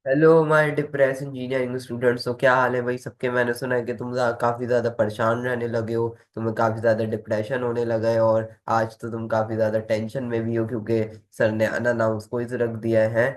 Hello my depress engineering students. तो क्या हाल है भाई सबके। मैंने सुना है कि तुम काफी ज्यादा परेशान रहने लगे हो, तुम्हें काफी ज्यादा डिप्रेशन होने लगा है, और आज तो तुम काफी ज्यादा टेंशन में भी हो क्योंकि सर ने अनअनाउंस क्विज रख दिया है।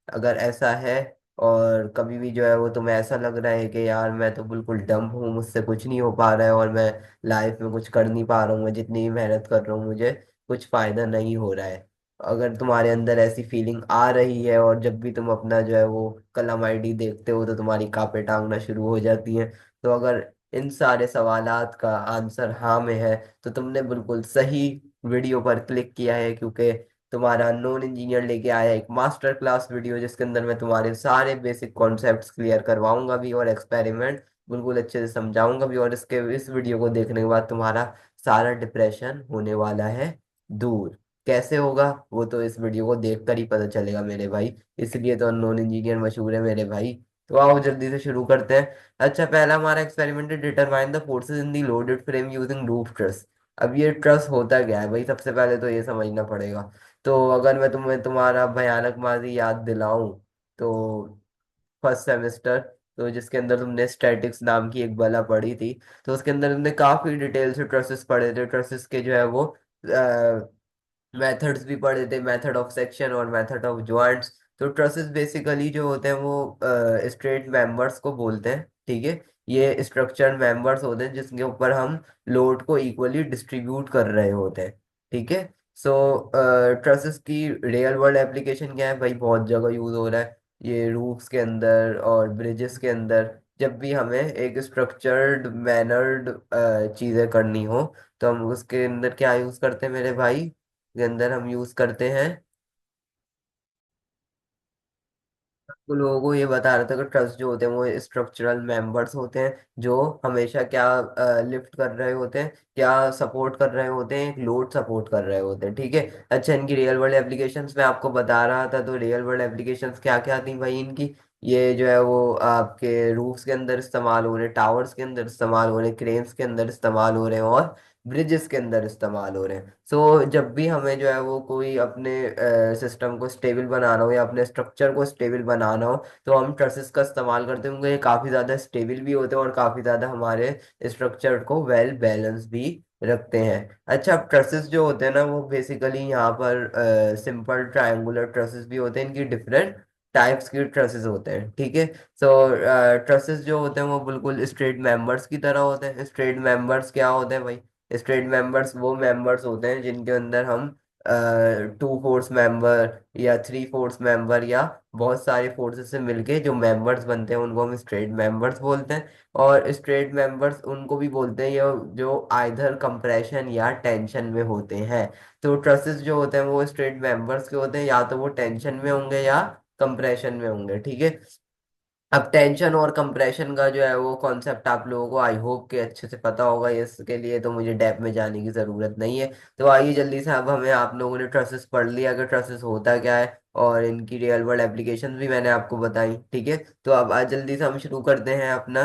अगर ऐसा है और कभी भी जो है वो तुम्हें ऐसा लग रहा है कि यार मैं तो बिल्कुल डम्प हूँ, मुझसे कुछ नहीं हो पा रहा है और मैं लाइफ में कुछ कर नहीं पा रहा हूँ, मैं जितनी भी मेहनत कर रहा हूँ मुझे कुछ फायदा नहीं हो रहा है। अगर तुम्हारे अंदर ऐसी फीलिंग आ रही है और जब भी तुम अपना जो है वो कलम आईडी देखते हो तो तुम्हारी कांपे टांगना शुरू हो जाती हैं, तो अगर इन सारे सवालात का आंसर हाँ में है तो तुमने बिल्कुल सही वीडियो पर क्लिक किया है, क्योंकि तुम्हारा नॉन इंजीनियर लेके आया है एक मास्टर क्लास वीडियो जिसके अंदर मैं तुम्हारे सारे बेसिक कॉन्सेप्ट्स क्लियर करवाऊंगा भी और एक्सपेरिमेंट बिल्कुल अच्छे से समझाऊंगा भी, और इस वीडियो को देखने के बाद तुम्हारा सारा डिप्रेशन होने वाला है दूर। कैसे होगा वो तो इस वीडियो को देखकर ही पता चलेगा मेरे भाई, इसलिए तो अननोन इंजीनियर मशहूर है मेरे भाई। तो आओ जल्दी से शुरू करते हैं। अच्छा, पहला हमारा एक्सपेरिमेंट है determine the forces in the loaded frame using roof truss. अब ये ट्रस होता क्या है भाई, सबसे पहले तो ये समझना पड़ेगा। तो अगर मैं तुम्हें तुम्हारा भयानक माजी याद दिलाऊं तो फर्स्ट सेमेस्टर, तो जिसके अंदर तुमने स्टैटिक्स नाम की एक बला पढ़ी थी, तो उसके अंदर तुमने काफी डिटेल से ट्रसेस पढ़े थे। ट्रसेस के जो है वो मेथड्स भी पढ़े थे, मेथड ऑफ सेक्शन और मेथड ऑफ जॉइंट्स। तो ट्रसेस बेसिकली जो होते हैं वो स्ट्रेट मेंबर्स को बोलते हैं, ठीक है। ये स्ट्रक्चर्ड मेंबर्स होते हैं जिसके ऊपर हम लोड को इक्वली डिस्ट्रीब्यूट कर रहे होते हैं, ठीक है। सो ट्रसेस की रियल वर्ल्ड एप्लीकेशन क्या है भाई, बहुत जगह यूज हो रहा है ये रूफ्स के अंदर और ब्रिजेस के अंदर। जब भी हमें एक स्ट्रक्चर्ड मैनर्ड चीजें करनी हो तो हम उसके अंदर क्या यूज करते हैं मेरे भाई, के अंदर हम यूज करते हैं। तो लोगों को ये बता रहा था कि ट्रस्ट जो होते हैं वो स्ट्रक्चरल मेंबर्स होते हैं जो हमेशा क्या लिफ्ट कर रहे होते हैं, क्या सपोर्ट कर रहे होते हैं, एक लोड सपोर्ट कर रहे होते हैं, ठीक है। अच्छा, इनकी रियल वर्ल्ड एप्लीकेशंस मैं आपको बता रहा था, तो रियल वर्ल्ड एप्लीकेशंस क्या क्या थी भाई इनकी। ये जो है वो आपके रूफ्स के अंदर इस्तेमाल हो रहे हैं, टावर्स के अंदर इस्तेमाल हो रहे हैं, क्रेन्स के अंदर इस्तेमाल हो रहे हैं और ब्रिजेस के अंदर इस्तेमाल हो रहे हैं। सो जब भी हमें जो है वो कोई अपने सिस्टम को स्टेबल बनाना हो या अपने स्ट्रक्चर को स्टेबल बनाना हो तो हम ट्रसेस का इस्तेमाल करते हैं, क्योंकि ये काफ़ी ज़्यादा स्टेबल भी होते हैं और काफ़ी ज़्यादा हमारे स्ट्रक्चर को वेल बैलेंस भी रखते हैं। अच्छा, ट्रसेस जो होते हैं ना वो बेसिकली यहाँ पर सिंपल ट्रायंगुलर ट्रसेस भी होते हैं, इनकी डिफरेंट टाइप्स की ट्रसेस होते हैं, ठीक है। सो ट्रसेस जो होते हैं वो बिल्कुल स्ट्रेट मेंबर्स की तरह होते हैं। स्ट्रेट मेंबर्स क्या होते हैं भाई, स्ट्रेट मेंबर्स वो मेंबर्स होते हैं जिनके अंदर हम टू फोर्स मेंबर या थ्री फोर्स मेंबर या बहुत सारे फोर्सेस से मिलके जो मेंबर्स बनते हैं उनको हम स्ट्रेट मेंबर्स बोलते हैं। और स्ट्रेट मेंबर्स उनको भी बोलते हैं ये जो आइधर कंप्रेशन या टेंशन में होते हैं। तो ट्रसेस जो होते हैं वो स्ट्रेट मेंबर्स के होते हैं, या तो वो टेंशन में होंगे या कंप्रेशन में होंगे, ठीक है। अब टेंशन और कंप्रेशन का जो है वो कॉन्सेप्ट आप लोगों को आई होप के अच्छे से पता होगा, इसके लिए तो मुझे डेप में जाने की ज़रूरत नहीं है। तो आइए जल्दी से, अब हमें आप लोगों ने ट्रसेस पढ़ लिया कि ट्रसेस होता क्या है और इनकी रियल वर्ल्ड एप्लीकेशन भी मैंने आपको बताई, ठीक है। तो अब आज जल्दी से हम शुरू करते हैं अपना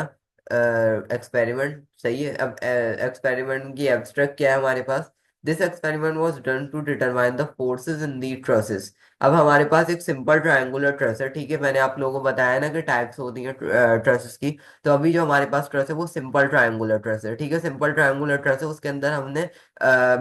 एक्सपेरिमेंट, सही है। अब एक्सपेरिमेंट की एब्स्ट्रैक्ट क्या है हमारे पास। This experiment was done to determine the forces in the trusses. अब हमारे पास एक सिंपल ट्रायंगुलर ट्रस है, ठीक है। मैंने आप लोगों को बताया ना कि टाइप्स होती हैं ट्रसेस की। तो अभी जो हमारे पास ट्रस है वो सिंपल ट्रायंगुलर ट्रस है, ठीक है। सिंपल ट्रायंगुलर ट्रस है, उसके अंदर हमने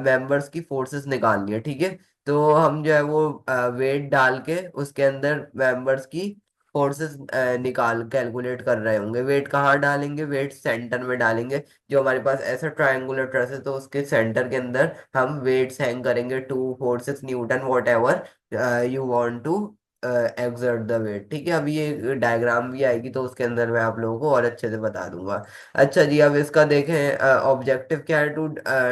मेंबर्स की फोर्सेस निकालनी है, ठीक है। तो हम जो है वो वेट डाल के उसके अंदर मेंबर्स की फोर्सेस निकाल कैलकुलेट कर रहे होंगे। वेट कहाँ डालेंगे, वेट सेंटर में डालेंगे। जो हमारे पास ऐसा ट्रायंगुलर ट्रस है तो उसके सेंटर के अंदर हम वेट्स हैंग करेंगे, 2 4 6 newton whatever you want to exert the weight, ठीक है। अभी ये डायग्राम भी आएगी तो उसके अंदर मैं आप लोगों को और अच्छे से बता दूंगा। अच्छा जी, अब इसका देखें ऑब्जेक्टिव क्या है, to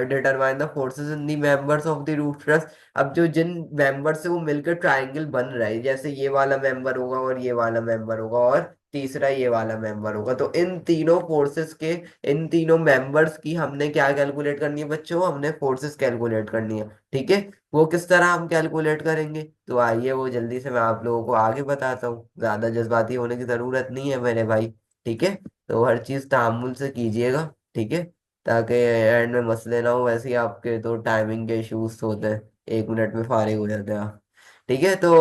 determine the forces in the members of the roof truss. अब जो जिन मेंबर से वो मिलकर ट्राइंगल बन रहा है, जैसे ये वाला मेंबर होगा और ये वाला मेंबर होगा और तीसरा ये वाला मेंबर होगा, तो इन तीनों फोर्सेस के, इन तीनों मेंबर्स की हमने क्या कैलकुलेट करनी है बच्चों, हमने फोर्सेस कैलकुलेट करनी है, ठीक है। वो किस तरह हम कैलकुलेट करेंगे, तो आइए वो जल्दी से मैं आप लोगों को आगे बताता हूँ। ज्यादा जज्बाती होने की जरूरत नहीं है मेरे भाई, ठीक है। तो हर चीज तहम्मुल से कीजिएगा, ठीक है, ताकि एंड में मसले ना हो। वैसे ही आपके तो टाइमिंग के इश्यूज होते हैं, 1 मिनट में फारिग हो जाते हैं आप, ठीक है। तो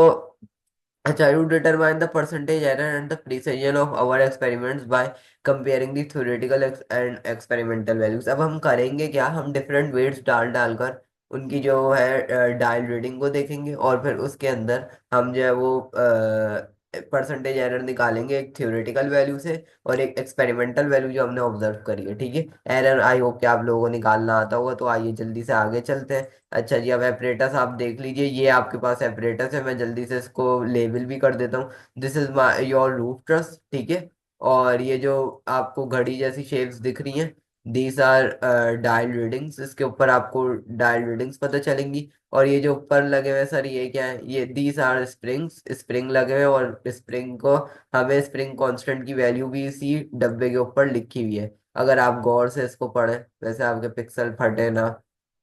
अच्छा, you determine the percentage error and the precision of our experiments by comparing the theoretical and experimental values। अब हम करेंगे क्या, हम डिफरेंट वेट्स डाल डालकर उनकी जो है डायल रीडिंग को देखेंगे, और फिर उसके अंदर हम जो है वो परसेंटेज एरर निकालेंगे, एक थ्योरेटिकल वैल्यू से और एक एक्सपेरिमेंटल वैल्यू जो हमने ऑब्जर्व करी है। ठीक है, एरर आई होप कि आप लोगों को निकालना आता होगा। तो आइए जल्दी से आगे चलते हैं। अच्छा जी, अब एपरेटस आप देख लीजिए, ये आपके पास एपरेटस है। मैं जल्दी से इसको लेबल भी कर देता हूँ। This is my your roof truss. ठीक है, और ये जो आपको घड़ी जैसी शेप्स दिख रही हैं, दीज आर डायल रीडिंग्स। इसके ऊपर आपको डायल रीडिंग्स पता चलेंगी। और ये जो ऊपर लगे हुए हैं सर, ये क्या है, ये दीज आर स्प्रिंग्स, स्प्रिंग लगे हुए हैं। और स्प्रिंग को, हमें स्प्रिंग कांस्टेंट की वैल्यू भी इसी डब्बे के ऊपर लिखी हुई है। अगर आप गौर से इसको पढ़ें, वैसे आपके पिक्सल फटे ना।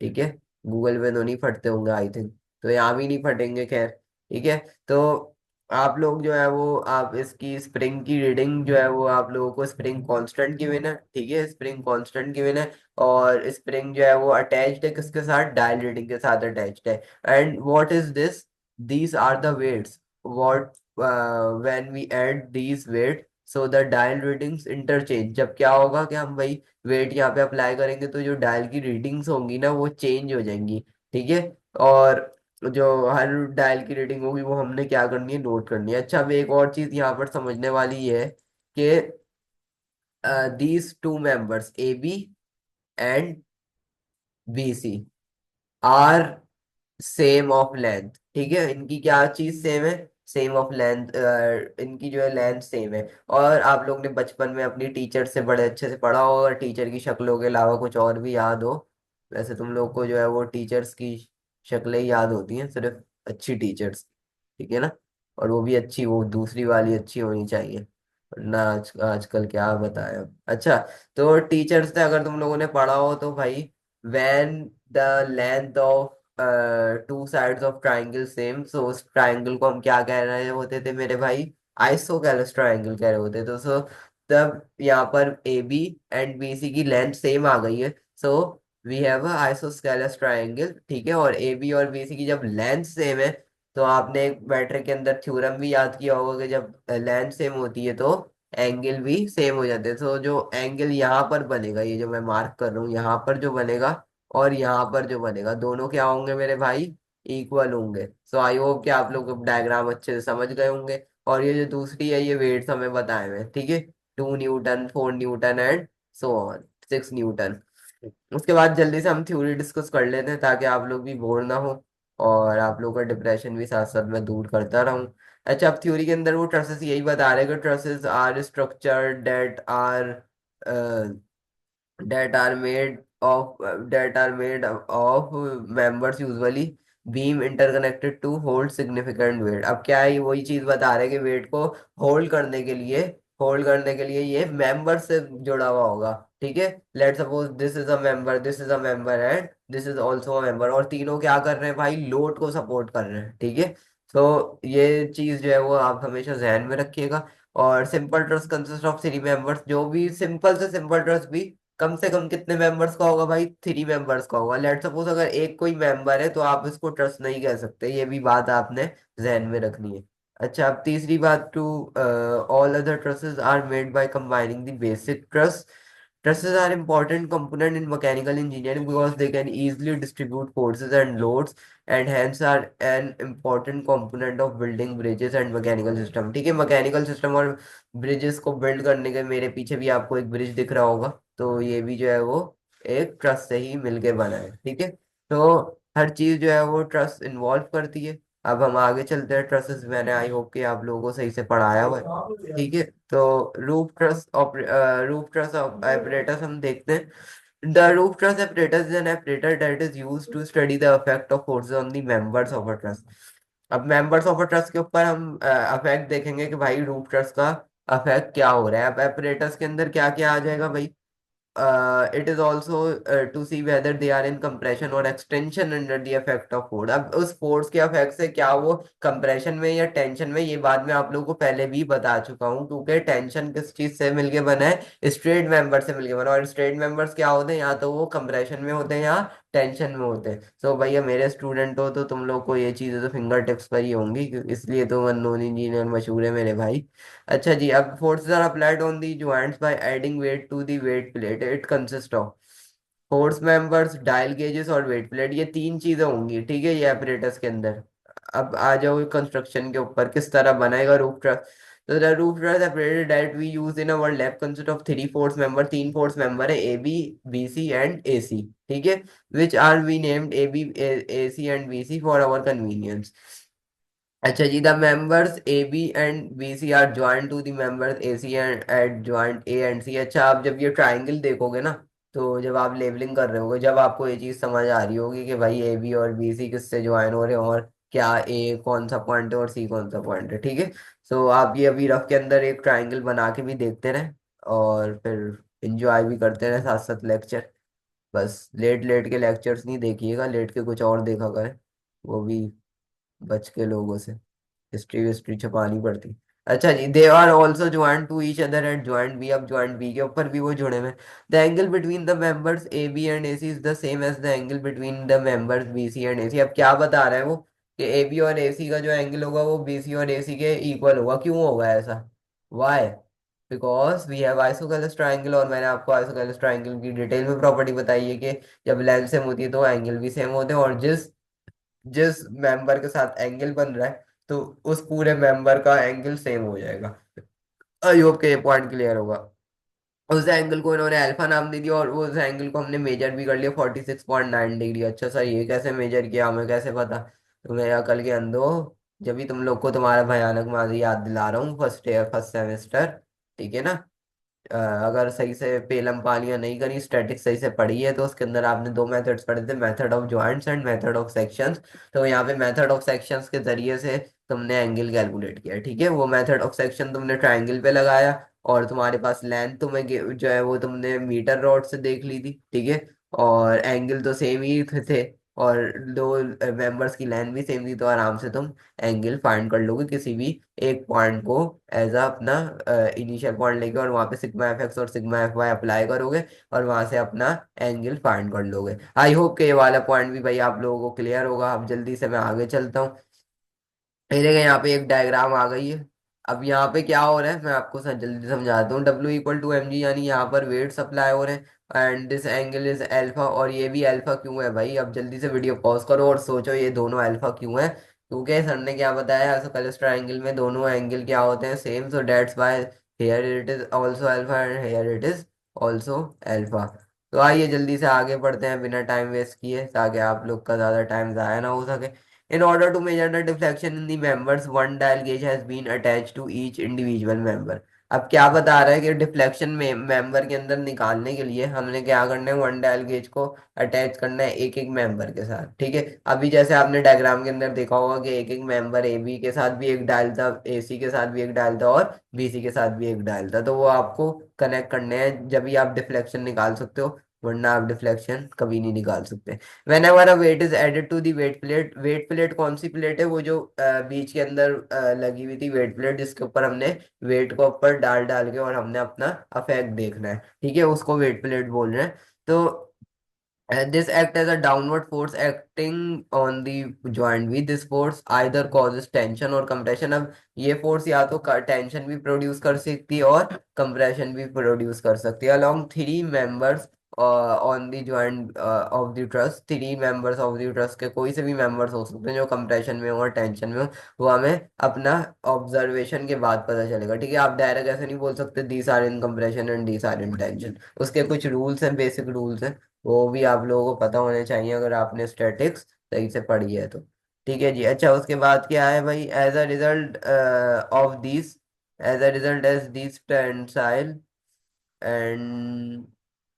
ठीक है, गूगल पे तो नहीं फटते होंगे आई थिंक, तो यहाँ भी नहीं फटेंगे, खैर। ठीक है, तो आप लोग जो है वो, आप इसकी स्प्रिंग की रीडिंग जो है वो, आप लोगों को स्प्रिंग कांस्टेंट गिवन है। ठीक है, स्प्रिंग कांस्टेंट गिवन है, और स्प्रिंग जो है वो अटैच्ड है किसके साथ, डायल रीडिंग के साथ अटैच्ड है। And what is this, these are the weights. What, when we add these weight, so the dial readings interchange. जब क्या होगा कि हम वही वेट यहाँ पे अप्लाई करेंगे, तो जो डायल की रीडिंग्स होंगी ना, वो चेंज हो जाएंगी। ठीक है, और जो हर डायल की रीडिंग होगी वो हमने क्या करनी है, नोट करनी है। अच्छा, अब एक और चीज यहाँ पर समझने वाली ये है कि these two members A B and B C are same of length. ठीक है, इनकी क्या चीज सेम है, सेम ऑफ लेंथ। इनकी जो है लेंथ सेम है। और आप लोग ने बचपन में अपनी टीचर से बड़े अच्छे से पढ़ा हो, और टीचर की शक्लों के अलावा कुछ और भी याद हो। वैसे तुम लोग को जो है वो टीचर्स की शक्लें ही याद होती हैं, सिर्फ अच्छी टीचर्स। ठीक है ना, और वो भी अच्छी, वो दूसरी वाली अच्छी होनी चाहिए, ना आजकल क्या बताएं अब। अच्छा, तो टीचर्स से अगर तुम लोगों ने पढ़ा हो तो भाई, when the length of two sides of triangle same, so उस ट्राइंगल को हम क्या कह रहे होते थे मेरे भाई, आइसोसेलेस ट्राइंगल कह रहे होते। तो सो तब यहाँ पर A B and B C की लेंथ सेम आ गई है, so we have a isosceles triangle. ठीक है, और ए बी और बी सी की जब लेंथ सेम है, तो आपने एक मैट्रिक के अंदर थ्योरम भी याद किया होगा कि जब लेंथ सेम होती है तो एंगल भी सेम हो जाते हैं। तो जो एंगल यहाँ पर बनेगा, ये जो मैं मार्क कर रहा हूँ, यहाँ पर जो बनेगा और यहाँ पर जो बनेगा, दोनों क्या होंगे मेरे भाई, इक्वल होंगे। सो आई होप कि आप लोग डायग्राम अच्छे से समझ गए होंगे। और ये जो दूसरी है, ये वेट्स हमें बताए हुए हैं। ठीक है, 2 Newton, 4 Newton and so on, 6 Newton. उसके बाद जल्दी से हम थ्योरी डिस्कस कर लेते हैं, ताकि आप लोग भी बोर ना हो, और आप लोग का डिप्रेशन भी साथ साथ में दूर करता रहूं। अच्छा, अब थ्योरी के अंदर वो ट्रसेस यही बता रहे हैं कि trusses are structure that are made of members usually beam interconnected to hold significant weight। अब क्या है, ये वही चीज बता रहे हैं कि वेट को होल्ड करने के लिए ये मेंबर से जुड़ा हुआ होगा। ठीक है, let suppose this is a member, this is a member and this is also a member, और तीनों क्या कर रहे हैं भाई, लोड को सपोर्ट कर रहे हैं। ठीक है, तो ये चीज जो है वो आप हमेशा ध्यान में रखिएगा। और simple trust consist of 3 members. जो भी सिंपल से सिंपल ट्रस्ट भी कम से कम कितने मेंबर्स का होगा भाई, 3 मेंबर्स का होगा। लेट सपोज अगर एक कोई मेंबर है, तो आप इसको ट्रस्ट नहीं कह सकते, ये भी बात आपने जहन में रखनी है। अच्छा, अब तीसरी बात, to all other trusses are made by combining the basic truss. Trusses are important component in mechanical engineering because they can easily distribute forces and loads, and hence are an important component of building bridges and mechanical system। ठीक है, mechanical system और bridges को build करने के, मेरे पीछे भी आपको एक ब्रिज दिख रहा होगा, तो ये भी जो है वो एक ट्रस्ट से ही मिलके बना है। ठीक है, तो हर चीज जो है वो ट्रस्ट इन्वॉल्व करती है। अब हम आगे चलते हैं। ट्रसेस मैंने आई होप कि आप लोगों को सही से पढ़ाया हुआ है। ठीक है, तो रूफ ट्रस apparatus हम देखते हैं। The roof truss apparatus is an apparatus that is used to study the effect of forces on the members of a truss। अब मेंबर्स ऑफ अ ट्रस्ट के ऊपर हम अफेक्ट देखेंगे कि भाई रूफ ट्रस्ट का अफेक्ट क्या हो रहा है। अब apparatus के अंदर क्या क्या आ जाएगा भाई, it is also to see whether they are in compression or extension under the effect of force। अब उस फोर्स के अफेक्ट से क्या वो कंप्रेशन में या टेंशन में, ये बात मैं आप लोगों को पहले भी बता चुका हूँ, क्योंकि टेंशन किस चीज से मिलके बना है, स्ट्रेट मेंबर से मिलके बना है। और स्ट्रेट मेंबर्स क्या होते हैं, या तो वो कंप्रेशन में होते हैं या टेंशन में होते हैं। सो भैया मेरे स्टूडेंट हो तो तुम लोग को ये चीज़ें तो फिंगर टिप्स पर ही होंगी, इसलिए तो अननोन इंजीनियर मशहूर है मेरे भाई। अच्छा जी, अब forces are applied on the joints by adding weight to the weight plate, it consist of force members, dial gauges और वेट प्लेट, ये तीन चीजें होंगी, ठीक है, ये apparatus के अंदर। अब आ जाओ कंस्ट्रक्शन के ऊपर, किस तरह बनाएगा रूफ ट्रस। तो the roof truss apparatus that we use in our lab consist of three force member, तीन फोर्स मेंबर है, A B, B C and A C, ठीक है, which are we named A B, A C and B C for our convenience. अच्छा जी, the members A B and B C are join to the members A C and at joint A and सी। अच्छा, आप जब ये triangle देखोगे ना, तो जब आप लेवलिंग कर रहे होगे, जब आपको ये चीज समझ आ रही होगी कि भाई ए बी और बी सी किससे ज्वाइन हो रहे हैं, और क्या ए कौन सा पॉइंट है और सी कौन सा पॉइंट है, ठीक है। सो आप ये अभी रफ के अंदर एक ट्राइंगल बना के भी देखते रहें, और फिर इंजॉय भी करते रहें साथ साथ लेक्चर। बस लेट लेट के लेक्चर्स नहीं देखिएगा, लेट के कुछ और देखा करें, वो भी बच के लोगों से, हिस्ट्री विस्ट्री छुपानी पड़ती। अच्छा जी, they are also joint to each other at joint B, अब ज्वाइंट बी के ऊपर भी वो जुड़े हुए हैं। The angle between the members A B and A C is the same as the angle between the members B C and A C. अब क्या बता रहा है वो, कि ए बी और ए सी का जो एंगल होगा वो बी सी और ए सी के इक्वल होगा। क्यों होगा ऐसा, why? Because we have isosceles triangle, और मैंने आपको आइसोसेलेस ट्राइंगल की डिटेल में प्रॉपर्टी बताई है कि जब लेंथ सेम होती है तो एंगल भी सेम होते हैं, और जिस जिस मेंबर के साथ एंगल बन रहा है तो उस पूरे मेंबर का एंगल सेम हो जाएगा। आई होप के ये पॉइंट क्लियर होगा। उस एंगल को इन्होंने अल्फा नाम दे दिया, और उस एंगल को हमने मेजर भी कर लिया 46.9 डिग्री। अच्छा सर, ये कैसे मेजर किया, हमें कैसे पता? तो मेरे अकल के अंधो, जब भी तुम लोग को तुम्हारा भयानक माजी याद दिला रहा हूँ, फर्स्ट ईयर फर्स्ट सेमेस्टर, ठीक है ना। अगर सही से पेलम पालियां नहीं करी, स्टैटिक सही से पढ़ी है, तो उसके अंदर आपने दो मेथड्स पढ़े थे, method of joints and method of sections. तो यहाँ पे मेथड ऑफ सेक्शंस के जरिए से तुमने एंगल कैलकुलेट किया, ठीक है। वो मेथड ऑफ सेक्शन तुमने ट्राइंगल पे लगाया, और तुम्हारे पास लेंथ तुम्हें जो है वो तुमने मीटर रॉड से देख ली थी, ठीक है, और एंगल तो सेम ही थे, और दो मेंबर्स की लेंथ भी सेम थी, तो आराम से तुम एंगल फाइंड कर लोगे किसी भी एक पॉइंट को एज अ अपना इनिशियल पॉइंट लेके, और वहां पे सिग्मा एफ एक्स और सिग्मा एफ वाई अप्लाई करोगे, और वहां से अपना एंगल फाइंड कर लोगे। आई होप कि ये वाला पॉइंट भी भाई आप लोगों को क्लियर होगा। अब जल्दी से मैं आगे चलता हूँ। ये देखिए यहाँ पे एक डायग्राम आ गई है। अब यहाँ पे क्या हो रहा है, मैं आपको जल्दी समझाता हूँ। W equal to M G, यानी यहाँ पर वेट सप्लाई हो रहे हैं, and this angle is alpha, और ये भी अल्फा क्यों है भाई? अब जल्दी से वीडियो पॉज करो और सोचो ये दोनों अल्फा क्यों है। क्योंकि सर ने क्या बताया, ऐसोसेलेस ट्रायंगल में दोनों एंगल क्या होते हैं, same, so that's why here it is also alpha and here it is also alpha. तो आइए जल्दी से आगे बढ़ते हैं बिना टाइम वेस्ट किए, ताकि आप लोग का ज्यादा टाइम जाया ना हो सके। In order to measure the deflection in the members, one dial gauge has been attached to each individual member. अब क्या बता रहा है कि डिफ्लेक्शन में मेंबर के अंदर निकालने के लिए हमने क्या करना है, वन डायल गेज को अटैच करना है एक एक मेंबर के साथ, ठीक है। अभी जैसे आपने डायग्राम के अंदर देखा होगा कि एक एक मेंबर ए बी के साथ भी एक डायल था, ए सी के साथ भी एक डायल था, और बी सी के साथ भी एक डायल था, तो वो आपको कनेक्ट करने हैं, जब भी आप डिफ्लेक्शन निकाल सकते हो, वरना आप डिफ्लेक्शन कभी नहीं निकाल सकते। whenever a weight is added to the weight plate, weight plate कौन सी प्लेट है, वो जो बीच के अंदर लगी हुई थी वेट प्लेट, जिसके ऊपर हमने वेट को ऊपर डाल डाल के और हमने अपना अफेक्ट देखना है, ठीक है, उसको वेट प्लेट बोल रहे हैं। तो this act as a downward force acting on the joint V, this force either causes tension और compression। अब ये force या तो टेंशन भी प्रोड्यूस कर सकती है और कंप्रेशन भी प्रोड्यूस कर सकती है। along three members on the joint of the truss, three members of the truss के कोई से भी मेंबर्स हो सकते हैं जो कंप्रेशन में हो और टेंशन में हो, वो हमें अपना ऑब्जर्वेशन के बाद पता चलेगा, ठीक है। आप डायरेक्ट ऐसे नहीं बोल सकते these are in compression and these are in tension, उसके कुछ रूल्स हैं, बेसिक रूल्स हैं, वो भी आप लोगों को पता होने चाहिए अगर आपने स्टैटिक्स सही से पढ़ी है तो, ठीक है जी। अच्छा, उसके बाद क्या है भाई, as a result of this, as a result as this tensile and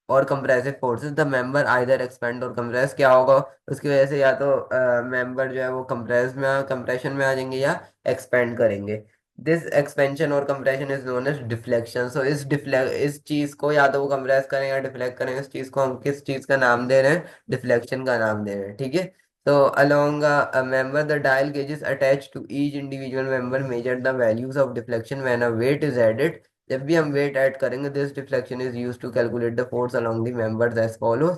or compressive forces the member either expand or compress, क्या होगा उसकी वजह से, या तो मेंबर जो है वो कंप्रेस में कंप्रेशन में आ जाएंगे या एक्सपेंड करेंगे। This expansion or compression is known as deflection. So इस चीज को या तो वो कंप्रेस करें या डिफ्लेक्ट करें, इस चीज को हम किस चीज का नाम दे रहे हैं, डिफ्लेक्शन का नाम दे रहे हैं, ठीक है। तो along a member the dial gauges attach to each individual member measure the values of deflection when a weight is added. जब भी हम वेट ऐड करेंगे, this deflection is used to calculate the force along the members as follows.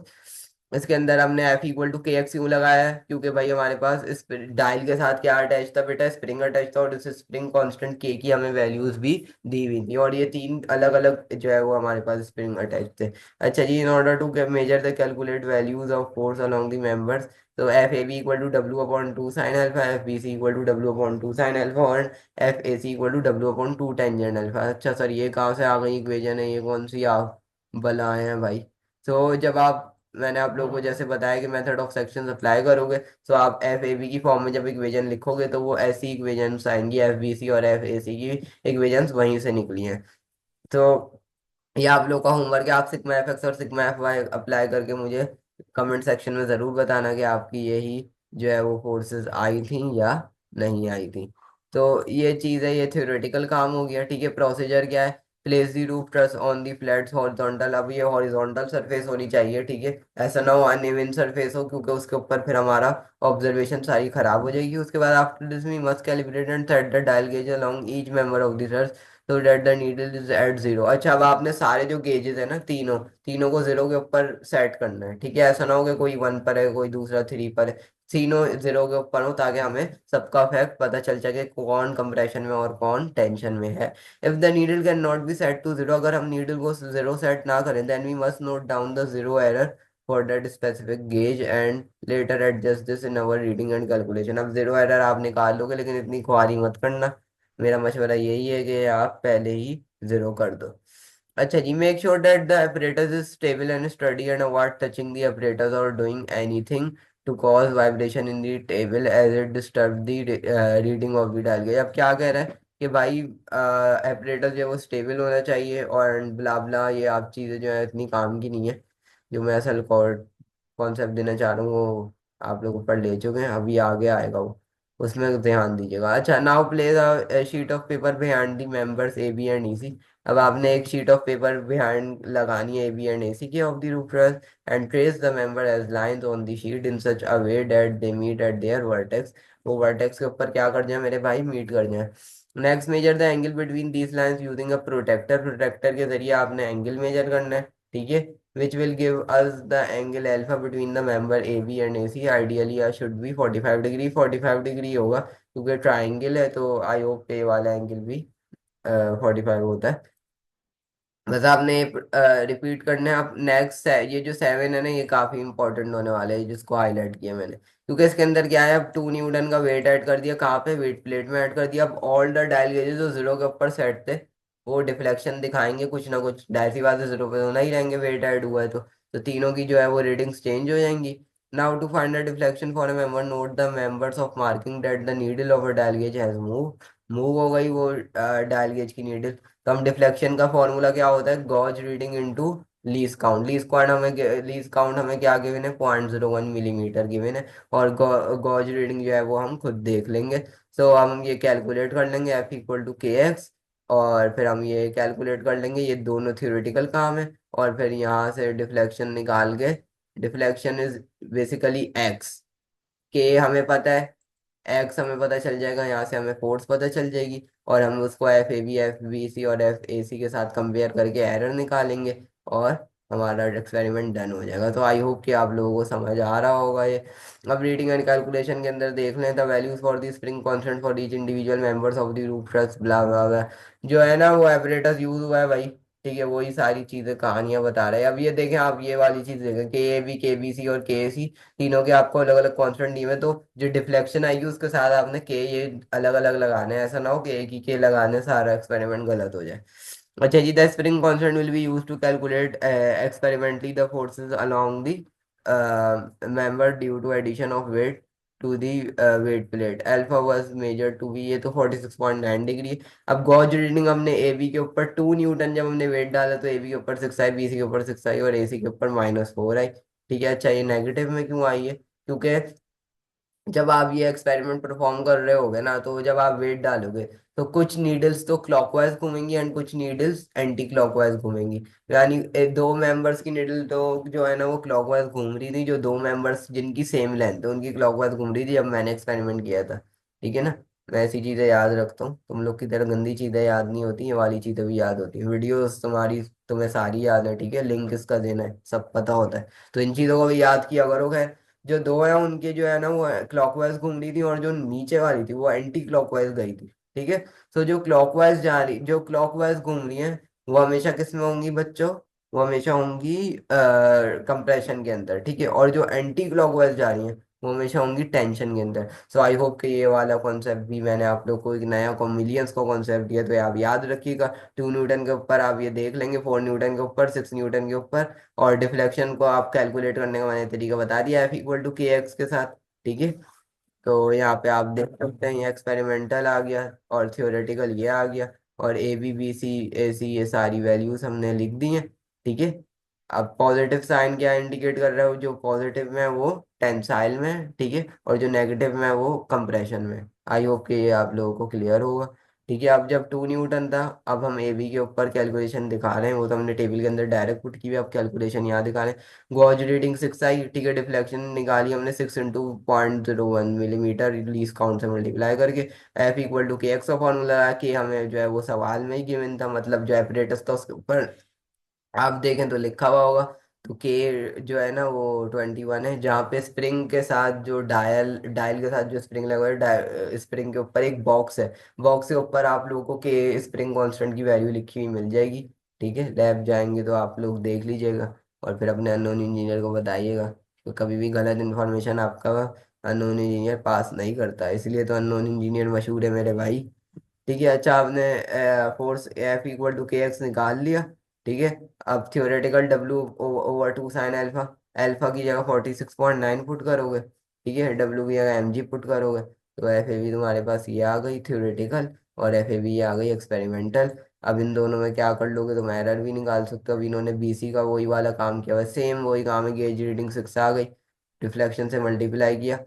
इसके अंदर हमने F equal to K X U लगाया है, क्योंकि भाई हमारे पास इस डायल के साथ क्या अटैच था बेटा, स्प्रिंग अटैच था, और इस स्प्रिंग कांस्टेंट के की हमें वैल्यूज भी दी हुई थी, और ये तीन अलग अलग जो है वो हमारे पास स्प्रिंग अटैच थे। अच्छा जी, in order to measure the calculate values of force along the members, तो F A B equal to W upon two sine alpha, F B C equal to W upon two sine alpha, और F A C equal to W upon two tangent alpha. अच्छा sir, ये कहाँ से आ गई equation है, ये कौन सी आप बलाए हैं भाई? तो जब आप, मैंने आप लोगों को जैसे बताया कि मेथड ऑफ सेक्शन अप्लाई करोगे, तो आप एफ ए बी की फॉर्म में जब इक्वेशन लिखोगे तो वो ऐसी इक्वेशंस आएंगी, एफ बी सी और एफ ए सी की इक्वेशंस वहीं से निकली हैं। तो ये आप लोग का होमवर्क है, आप सिग्मा एफ एक्स और सिग्मा एफ वाई अप्लाई करके मुझे कमेंट सेक्शन में ज़रूर बताना कि आपकी यही जो है वो फोर्सेस आई थी या नहीं आई थी। तो ये चीज़ है, ये थ्योरेटिकल काम हो गया। ठीक है, प्रोसीजर क्या है? Place the roof truss on the flat horizontal, अब ये हॉरिजॉन्टल सरफेस होनी चाहिए। ठीक है, ऐसा ना हो अनइवन सरफेस हो, क्योंकि उसके ऊपर फिर हमारा ऑब्जर्वेशन सारी खराब हो जाएगी। उसके बाद after this we must calibrate and set the dial gauge along each member of the तो that the needle is at zero. अच्छा, अब आपने सारे जो गेजेस है ना, तीनों तीनों को जीरो के ऊपर सेट करना है। ठीक है, ऐसा ना हो कि कोई वन पर है, कोई दूसरा थ्री पर है, तीनों जीरो के ऊपर हो, ताकि हमें सबका फैक्ट पता चल सके कौन कंप्रेशन में और कौन टेंशन में है। If the needle can not be set to zero, अगर हम नीडल को जीरो सेट ना करें, then we must note down the zero error for that specific gauge and later adjust this in our reading and calculation. अब zero error आप निकाल लोगे, लेकिन इतनी ख्वारी मत करना, मेरा मशवरा यही है कि आप पहले ही जीरो कर दो। अच्छा जी, make sure that the apparatus is stable and steady and avoid touching the apparatus or doing anything to cause vibration in the table as it disturb the reading of the dial gauge. अब क्या कह रहा है कि भाई apparatus जो है वो स्टेबल होना चाहिए, और ब्ला ब्ला ये आप चीज़ें जो है इतनी काम की नहीं है। जो मैं असल कॉन्सेप्ट देना चाह रहा हूँ वो आप लोग ऊपर ले चुके हैं, अभी आगे आएगा वो, उसमें ध्यान दीजिएगा। अच्छा, now place a sheet of paper behind the members A B and E C. अब आपने एक शीट ऑफ पेपर बिहाइंड लगानी है A B and A C के of the roofers, and trace the member as lines on the sheet in such a way that they meet at their vertex. वो vertex के ऊपर क्या कर जाए मेरे भाई, मीट कर जाए। Next, measure the angle between these lines using a protractor, protractor के जरिए आपने एंगल मेजर करना है। ठीक है, which will give us the angle alpha between the member AB and AC. Ideally should be 45 degree, 45 degree होगा क्योंकि triangle है, तो आई होप पे वाला एंगल भी 45 होता है। बस आपने रिपीट करना है। आप नेक्स्ट है, ये जो सेवन है ना, ये काफी इंपॉर्टेंट होने वाला है, जिसको हाईलाइट किया मैंने, क्योंकि इसके अंदर क्या है, अब 2 न्यूटन का वेट ऐड कर दिया, कहाँ पे, वेट प्लेट में ऐड कर दिया। अब ऑल द डायल गेजेस जो जीरो के ऊपर सेट थे वो डिफ्लेक्शन दिखाएंगे कुछ ना कुछ, डायल सी बात है, जीरो पे होना ही रहेंगे, वेट ऐड हुआ है तो तीनों की जो है वो रीडिंग्स चेंज हो जाएंगी। Now to find the deflection for a member, note the members of marking that the needle of a dial gauge has move हो गई वो डायल गेज की नीडल। तो हम डिफ्लेक्शन का फॉर्मूला क्या होता है, gauge reading into least count. Least count हमें क्या गिवन है, 0.01 मिलीमीटर गिवन है, और गॉज रीडिंग जो है वो हम खुद देख लेंगे। सो हम ये कैलकुलेट कर लेंगे, F equal to K x, और फिर हम ये कैलकुलेट कर लेंगे, ये दोनों थ्योरेटिकल काम है। और फिर यहाँ से डिफ्लेक्शन निकाल के, डिफ्लेक्शन इज बेसिकली एक्स, के हमें पता है, एक्स हमें पता चल जाएगा, यहाँ से हमें फोर्स पता चल जाएगी, और हम उसको F A B, F B C और एफ ए सी के साथ कंपेयर करके एरर निकालेंगे, और हमारा एक्सपेरिमेंट डन हो जाएगा। तो आई होप कि आप लोगों को समझ आ रहा होगा ये। अब रीडिंग एंड कैलकुलेशन के अंदर देख लें, the values for the spring constant for each individual members of the roof truss blah blah blah, जो है ना वो एपरेटस यूज हुआ है भाई। ठीक है, वही सारी चीजें कहानियां बता रहे हैं। अब ये देखें, आप ये वाली चीज देखें, के ए बी, के बी सी और के ए सी, तीनों के आपको अलग अलग कॉन्स्टेंट दिए हैं, तो जो डिफ्लेक्शन आएगी उसके साथ आपने के ये अलग अलग लगाने हैं, ऐसा ना हो कि एक ही के लगाने सारा एक्सपेरिमेंट गलत हो जाए। अच्छा जी, the spring constant will be use to calculate experimentally the forces along the member due to addition of weight to the weight plate, alpha was measure to be, ये तो 46.9 डिग्री। अब गॉज रीडिंग हमने A B के ऊपर 2 Newton जब हमने wait डाला, तो ए बी के ऊपर 6 आई, बी सी के ऊपर 6 आई, और ए सी के ऊपर -4 आई। ठीक है, अच्छा ये नेगेटिव में क्यों आई है, क्योंकि जब आप ये एक्सपेरिमेंट परफॉर्म कर रहे होगे ना, तो जब आप वेट डालोगे तो कुछ नीडल्स तो क्लॉकवाइज घूमेंगी एंड कुछ नीडल्स एंटी क्लॉकवाइज घूमेंगी। यानी दो मेंबर्स की नीडल तो जो है ना वो क्लॉकवाइज घूम रही थी, जो दो मेंबर्स जिनकी सेम लेंथ है उनकी क्लॉकवाइज घूम रही थी जब मैंने एक्सपेरिमेंट किया था। ठीक है ना, मैं ऐसी चीजें याद रखता हूँ, तुम लोग की तरह गंदी चीजें याद नहीं होती, ये वाली चीजें भी याद होती है। वीडियोस तुम्हारी तुम्हें सारी याद है, ठीक है, लिंक किसका देना है सब पता होता है। तो इन चीजों को भी याद किया करो। खैर, जो दो है उनके जो है ना वो क्लॉकवाइज घूम रही थी, और जो नीचे वाली थी वो एंटी क्लॉकवाइज गई थी, ठीक है। तो जो क्लॉकवाइज घूम रही है वो हमेशा किस में होंगी बच्चों, वो हमेशा होंगी कंप्रेशन के अंदर, ठीक है। और जो एंटी क्लॉकवाइज जा रही है वो हमेशा होंगी टेंशन के अंदर। सो आई होप कि ये वाला कॉन्सेप्ट भी मैंने आप लोग को एक नया मिलियंस को कॉन्सेप्ट दिया, तो ये आप याद रखिएगा। 2 न्यूटन के ऊपर आप ये देख लेंगे, 4 न्यूटन के ऊपर, 6 न्यूटन के ऊपर। और डिफ्लेक्शन को आप कैलकुलेट करने का मैंने तरीका बता दिया, F = kx के साथ, ठीक है। तो यहाँ पे आप देख सकते हैं ये एक्सपेरिमेंटल आ गया और थियोरेटिकल ये आ गया, और A B B C A C ये सारी वैल्यूज हमने लिख दी हैं, ठीक है। अब पॉजिटिव साइन क्या इंडिकेट कर रहा है, जो पॉजिटिव में है वो टेंसाइल में है, ठीक है, और जो नेगेटिव में है वो कंप्रेशन में है। आई होप कि ये आप लोगों को क्लियर होगा, ठीक है। अब जब 2 न्यूटन था, अब हम ए बी के ऊपर कैलकुलेशन दिखा रहे हैं, वो तो हमने टेबल के अंदर डायरेक्ट पुट की हुई, अब कैलकुलेशन यहाँ दिखा रहे हैं। गॉज रीडिंग 6 आई, ठीक है, डिफ्लेक्शन निकाली हमने 6 × 0.01 मिलीमीटर लीस्ट काउंट से मल्टीप्लाई करके। F = kx का फॉर्मूला कि हमें जो है वो सवाल में ही गिवन था, मतलब जो एपरेटस था उसके ऊपर आप देखें तो लिखा हुआ होगा। तो के जो है ना वो 21 है, जहाँ पे स्प्रिंग के साथ जो डायल डायल के साथ जो स्प्रिंग लगा हुआ है, स्प्रिंग के ऊपर एक बॉक्स है, बॉक्स के ऊपर आप लोगों को के स्प्रिंग कांस्टेंट की वैल्यू लिखी हुई मिल जाएगी, ठीक है। लैब जाएंगे तो आप लोग देख लीजिएगा, और फिर अपने अननोन इंजीनियर को बताइएगा। तो कभी भी गलत इन्फॉर्मेशन आपका अननोन इंजीनियर पास नहीं करता, इसलिए तो अननोन इंजीनियर मशहूर है मेरे भाई, ठीक है। अच्छा, आपने फोर्स F = kx निकाल लिया, ठीक है। अब theoretical W/2 sin alpha, alpha की जगह 46.9 पुट करोगे, ठीक है, W की जगह mg पुट करोगे, तो एफ ए बी तुम्हारे पास ये आ गई थियोरेटिकल, और एफ ए बी ये आ गई एक्सपेरिमेंटल। अब इन दोनों में क्या कर लोगे, तुम एरर भी निकाल सकते हो। अब इन्होंने BC का वही वाला काम किया हुआ है, सेम वही काम है, गेज रीडिंग 6 आ गई, रिफ्लेक्शन से मल्टीप्लाई किया,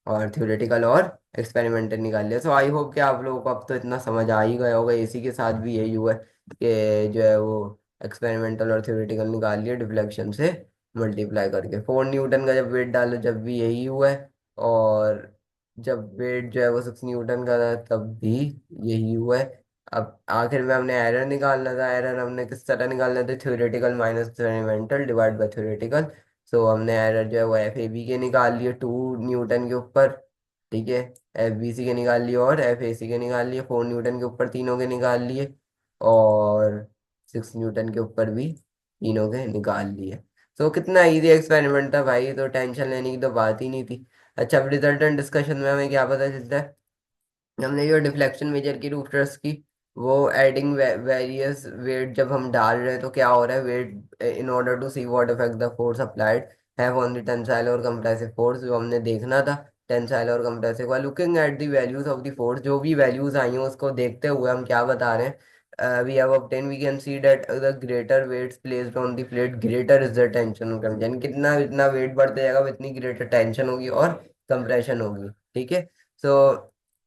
और थ्योरेटिकल और एक्सपेरिमेंटल निकाल लिया। सो आई होप कि आप लोगों को अब तो इतना समझ आ ही गया होगा, इसी के साथ भी यही हुआ है कि जो है वो एक्सपेरिमेंटल और थ्योरेटिकल निकाल लिया डिफ्लेक्शन से मल्टीप्लाई करके। 4 न्यूटन का जब वेट डालो जब भी यही हुआ है, और जब वेट जो है वो 6 न्यूटन का था तब भी यही हुआ है। अब आखिर में हमने एरर निकालना था, एरर हमने किस तरह निकालना था, theoretical minus experimental divide by theoretical. So हमने एरर जो है वो F A B के निकाल लिए 2 न्यूटन के ऊपर, ठीक है, F B C के निकाल लिए और F A C के निकाल लिए, 4 न्यूटन के ऊपर तीनों के निकाल लिए, और 6 न्यूटन के ऊपर भी तीनों के निकाल लिए। तो कितना इजी एक्सपेरिमेंट था भाई, तो टेंशन लेने की तो बात ही नहीं थी। अच्छा, अब रिजल्टेंट डिस्कशन में हमें क्या पता चलता है, हमने जो डिफ्लेक्शन मेजर की रूफ ट्रस्ट की, वो एडिंग वेरियस वेट जब हम डाल रहे हैं तो क्या हो रहा है, weight in order to see what effect the force applied have on the tensile और कंप्रेसिव फोर्स, जो हमने देखना था टेंसाइल और कंप्रेसिव वाला। Looking at the values of the force, जो भी वैल्यूज आई हैं उसको देखते हुए हम क्या बता रहे हैं, we have obtain, we can see that the greater weights placed on the plate greater is the tension on compression, कितना इतना वेट बढ़ते जाएगा उतनी ग्रेटर टेंशन होगी और कंप्रेशन होगी, ठीक है। सो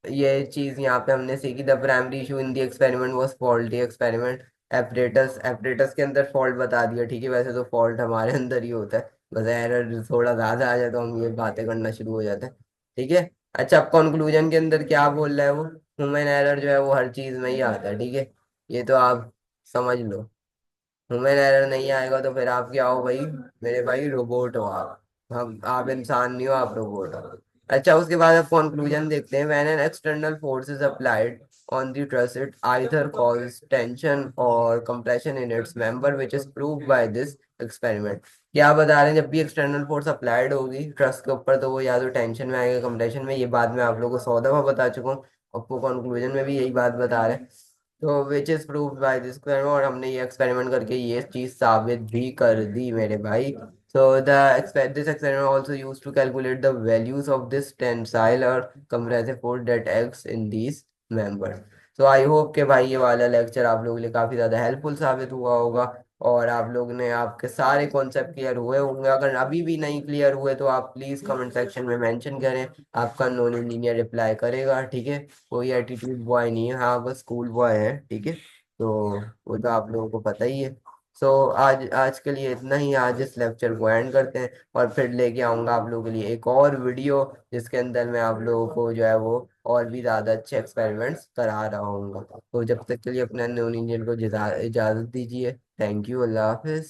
ये चीज यहाँ पे हमने सीखी। The primary issue in the experiment was faulty experiment, apparatus apparatus के अंदर फॉल्ट बता दिया, ठीक है। वैसे तो फॉल्ट हमारे अंदर ही होता है, बस एरर थोड़ा ज्यादा आ जाए तो हम ये बातें करना शुरू हो जाते हैं, ठीक है। अच्छा, अब कंक्लूजन के अंदर क्या बोल रहा है वो, ह्यूमन एरर जो है वो हर चीज में ही आता है, ठीक है, ये तो आप समझ लो। ह्यूमन एरर नहीं आएगा तो फिर आप क्या हो भाई, मेरे भाई रोबोट हो आप, हम आप इंसान नहीं हो, आप रोबोट हो। अच्छा, उसके बाद अब कंक्लूजन देखते हैं। When an external force is applied on the truss it either cause tension or compression in its member which is proved by this experiment. क्या बता रहे हैं, जब भी एक्सटर्नल फोर्स अप्लाइड होगी ट्रस के ऊपर तो वो या तो टेंशन में आएगा कंप्रेशन में, ये बात मैं आप लोगों को 100 दफा बता चुका हूँ, आपको कंक्लूजन में भी यही बात बता रहे हैं। तो which is proved by this experiment, और हमने ये एक्सपेरिमेंट करके ये चीज साबित भी कर दी मेरे भाई। So this experiment also used to calculate the values of this tensile or compressive force that acts in these members. So I hope कि भाई ये वाला लेक्चर आप लोगों के लिए काफी ज्यादा हेल्पफुल साबित हुआ होगा, और आप लोग ने आपके सारे कॉन्सेप्ट क्लियर हुए होंगे। अगर अभी भी नहीं क्लियर हुए तो आप प्लीज कमेंट सेक्शन में मेंशन करें, आपका नॉन इंजीनियर रिप्लाई करेगा, ठीक है। कोई एटीट्यूड बॉय नहीं है, हाँ बस स्कूल बॉय है, ठीक है। तो वो तो आप लोगों को पता ही है। सो आज आज के लिए इतना ही, आज इस लेक्चर को एंड करते हैं, और फिर लेके आऊंगा आप लोगों के लिए एक और वीडियो जिसके अंदर मैं आप लोगों को जो है वो और भी ज़्यादा अच्छे एक्सपेरिमेंट्स करा रहा हूँ। तो जब तक के लिए अपने नॉन इंडियन को इजाज़त दीजिए। Thank you, Allah Hafiz.